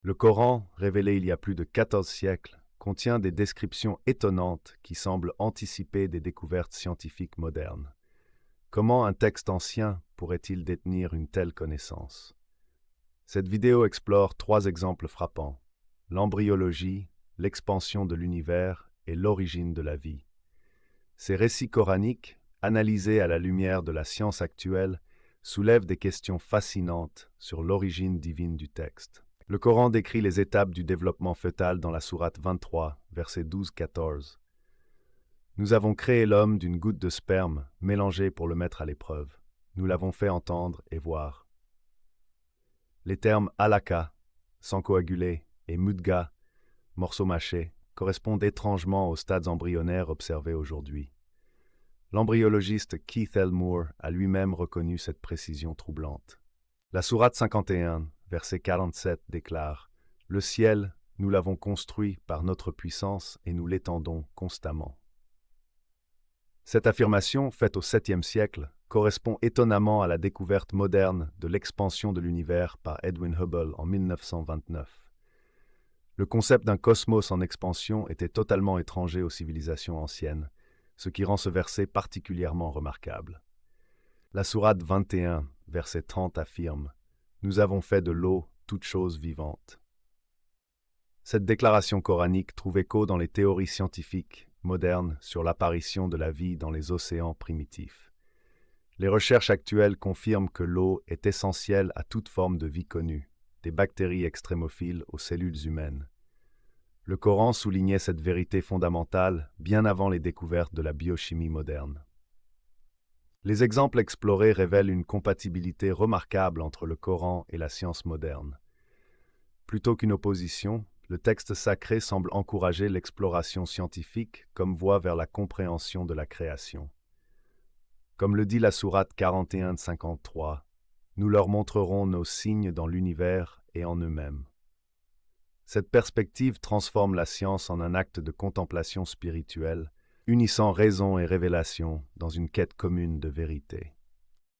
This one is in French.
Le Coran, révélé il y a plus de 14 siècles, contient des descriptions étonnantes qui semblent anticiper des découvertes scientifiques modernes. Comment un texte ancien pourrait-il détenir une telle connaissance? Cette vidéo explore trois exemples frappants: l'embryologie, l'expansion de l'univers et l'origine de la vie. Ces récits coraniques, analysés à la lumière de la science actuelle, soulèvent des questions fascinantes sur l'origine divine du texte. Le Coran décrit les étapes du développement fœtal dans la sourate 23, versets 12-14. Nous avons créé l'homme d'une goutte de sperme mélangée pour le mettre à l'épreuve. Nous l'avons fait entendre et voir. Les termes alaka, sang coagulé, et mudga, morceau mâché, correspondent étrangement aux stades embryonnaires observés aujourd'hui. L'embryologiste Keith L. Moore a lui-même reconnu cette précision troublante. La sourate 51, verset 47 déclare: Le ciel, nous l'avons construit par notre puissance et nous l'étendons constamment. Cette affirmation, faite au 7e siècle, correspond étonnamment à la découverte moderne de l'expansion de l'univers par Edwin Hubble en 1929. Le concept d'un cosmos en expansion était totalement étranger aux civilisations anciennes, ce qui rend ce verset particulièrement remarquable. La sourate 21, verset 30 affirme: Nous avons fait de l'eau toute chose vivante. Cette déclaration coranique trouve écho dans les théories scientifiques modernes sur l'apparition de la vie dans les océans primitifs. Les recherches actuelles confirment que l'eau est essentielle à toute forme de vie connue, des bactéries extrémophiles aux cellules humaines. Le Coran soulignait cette vérité fondamentale bien avant les découvertes de la biochimie moderne. Les exemples explorés révèlent une compatibilité remarquable entre le Coran et la science moderne. Plutôt qu'une opposition, le texte sacré semble encourager l'exploration scientifique comme voie vers la compréhension de la création. Comme le dit la sourate 41-53, nous leur montrerons nos signes dans l'univers et en eux-mêmes. Cette perspective transforme la science en un acte de contemplation spirituelle, unissant raison et révélation dans une quête commune de vérité.